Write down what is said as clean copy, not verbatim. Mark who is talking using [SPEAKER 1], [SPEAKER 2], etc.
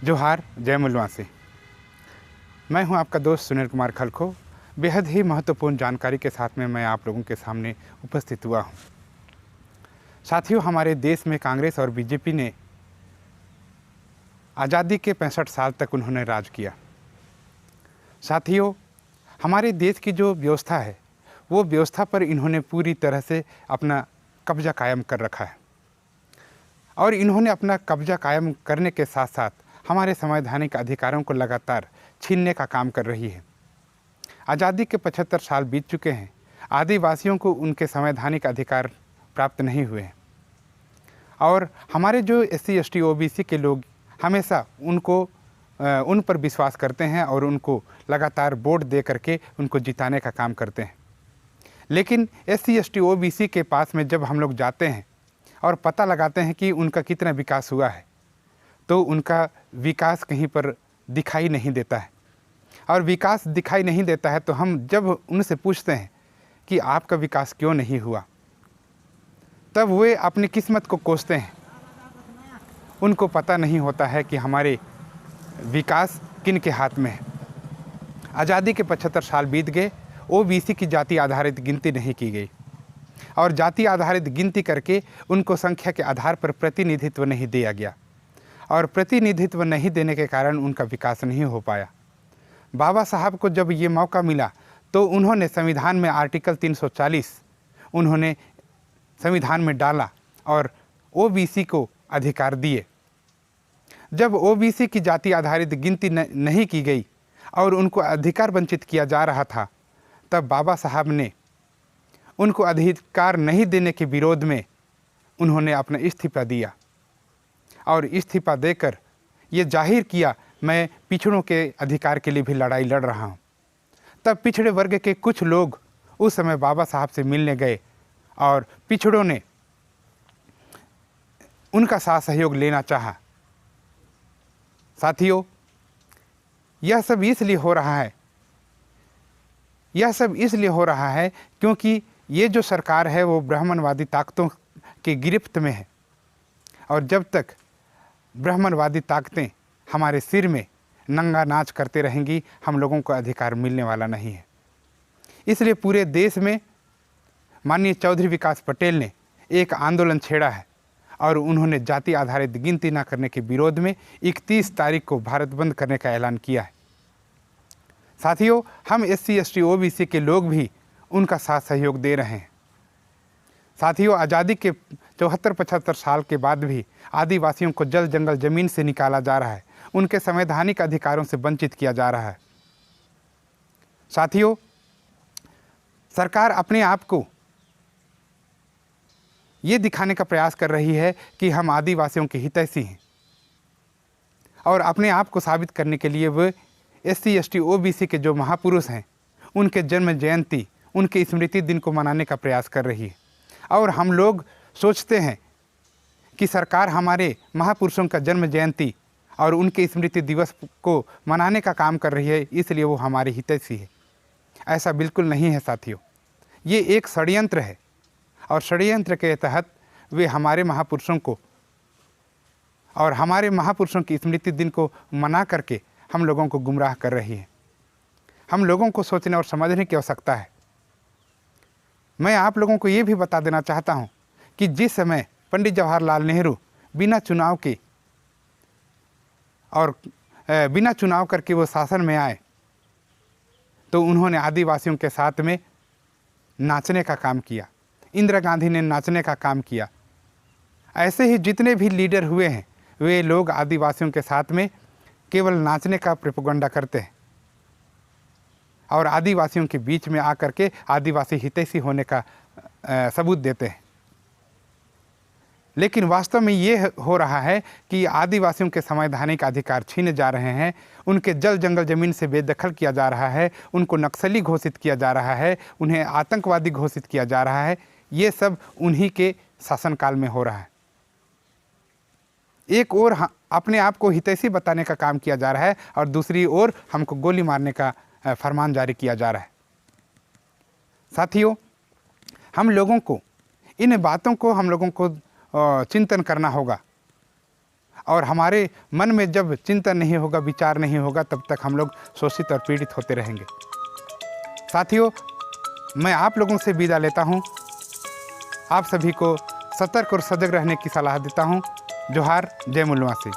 [SPEAKER 1] जोहार, जय मूलवासी। मैं हूं आपका दोस्त सुनील कुमार खलखो। बेहद ही महत्वपूर्ण जानकारी के साथ में मैं आप लोगों के सामने उपस्थित हुआ हूं। साथियों, हमारे देश में कांग्रेस और बीजेपी ने आज़ादी के 65 साल तक उन्होंने राज किया। साथियों, हमारे देश की जो व्यवस्था है वो व्यवस्था पर इन्होंने पूरी तरह से अपना कब्जा कायम कर रखा है और इन्होंने अपना कब्जा कायम करने के साथ साथ हमारे संवैधानिक अधिकारों को लगातार छीनने का काम कर रही है। आज़ादी के 75 साल बीत चुके हैं। आदिवासियों को उनके संवैधानिक अधिकार प्राप्त नहीं हुए हैं और हमारे जो SC ST OBC के लोग हमेशा उन पर विश्वास करते हैं और उनको लगातार वोट दे करके उनको जिताने का काम करते हैं। लेकिन SC ST OBC के पास में जब हम लोग जाते हैं और पता लगाते हैं कि उनका कितना विकास हुआ है तो उनका विकास कहीं पर दिखाई नहीं देता है और विकास दिखाई नहीं देता है तो हम जब उनसे पूछते हैं कि आपका विकास क्यों नहीं हुआ, तब वे अपनी किस्मत को कोसते हैं। उनको पता नहीं होता है कि हमारे विकास किन के हाथ में है। आज़ादी के 75 साल बीत गए, OBC की जाति आधारित गिनती नहीं की गई और जाति आधारित गिनती करके उनको संख्या के आधार पर प्रतिनिधित्व नहीं दिया गया और प्रतिनिधित्व नहीं देने के कारण उनका विकास नहीं हो पाया। बाबा साहब को जब ये मौका मिला तो उन्होंने संविधान में आर्टिकल 340 उन्होंने संविधान में डाला और OBC को अधिकार दिए। जब OBC की जाति आधारित गिनती नहीं की गई और उनको अधिकार वंचित किया जा रहा था, तब बाबा साहब ने उनको अधिकार नहीं देने के विरोध में उन्होंने अपना इस्तीफा दिया और इस्तीफा देकर ये जाहिर किया, मैं पिछड़ों के अधिकार के लिए भी लड़ाई लड़ रहा हूँ। तब पिछड़े वर्ग के कुछ लोग उस समय बाबा साहब से मिलने गए और पिछड़ों ने उनका साथ सहयोग लेना चाहा। साथियों, यह सब इसलिए हो रहा है क्योंकि ये जो सरकार है वो ब्राह्मणवादी ताकतों की गिरफ्त में है और जब तक ब्राह्मणवादी ताकतें हमारे सिर में नंगा नाच करते रहेंगी, हम लोगों को अधिकार मिलने वाला नहीं है। इसलिए पूरे देश में माननीय चौधरी विकास पटेल ने एक आंदोलन छेड़ा है और उन्होंने जाति आधारित गिनती न करने के विरोध में 31 तारीख को भारत बंद करने का ऐलान किया है। साथियों, हम SC ST OBC के लोग भी उनका साथ सहयोग दे रहे हैं। साथियों, आज़ादी के 74-75 साल के बाद भी आदिवासियों को जल जंगल ज़मीन से निकाला जा रहा है, उनके संवैधानिक अधिकारों से वंचित किया जा रहा है। साथियों, सरकार अपने आप को ये दिखाने का प्रयास कर रही है कि हम आदिवासियों के हितैषी हैं और अपने आप को साबित करने के लिए वो SC ST OBC के जो महापुरुष हैं उनके जन्म जयंती, उनके स्मृति दिन को मनाने का प्रयास कर रही है। और हम लोग सोचते हैं कि सरकार हमारे महापुरुषों का जन्म जयंती और उनके स्मृति दिवस को मनाने का काम कर रही है, इसलिए वो हमारे हितैषी है। ऐसा बिल्कुल नहीं है साथियों, ये एक षड्यंत्र है और षड्यंत्र के तहत वे हमारे महापुरुषों को और हमारे महापुरुषों की स्मृति दिन को मना करके हम लोगों को गुमराह कर रही है। हम लोगों को सोचने और समझने की आवश्यकता है। मैं आप लोगों को ये भी बता देना चाहता हूँ कि जिस समय पंडित जवाहरलाल नेहरू बिना चुनाव के और बिना चुनाव करके वो शासन में आए तो उन्होंने आदिवासियों के साथ में नाचने का काम किया। इंदिरा गांधी ने नाचने का काम किया। ऐसे ही जितने भी लीडर हुए हैं वे लोग आदिवासियों के साथ में केवल नाचने का प्रोपेगेंडा करते हैं और आदिवासियों के बीच में आकर के आदिवासी हितैषी होने का सबूत देते हैं। लेकिन वास्तव में ये हो रहा है कि आदिवासियों के संवैधानिक अधिकार छीने जा रहे हैं, उनके जल जंगल ज़मीन से बेदखल किया जा रहा है, उनको नक्सली घोषित किया जा रहा है, उन्हें आतंकवादी घोषित किया जा रहा है। ये सब उन्हीं के शासनकाल में हो रहा है। एक ओर अपने आप को हितैषी बताने का काम किया जा रहा है और दूसरी ओर हमको गोली मारने का फरमान जारी किया जा रहा है। साथियों, हम लोगों को इन बातों को चिंतन करना होगा और हमारे मन में जब चिंतन नहीं होगा, विचार नहीं होगा, तब तक हम लोग शोषित और पीड़ित होते रहेंगे। साथियों, मैं आप लोगों से विदा लेता हूँ। आप सभी को सतर्क और सजग रहने की सलाह देता हूँ। जोहार, जय मुलवासी।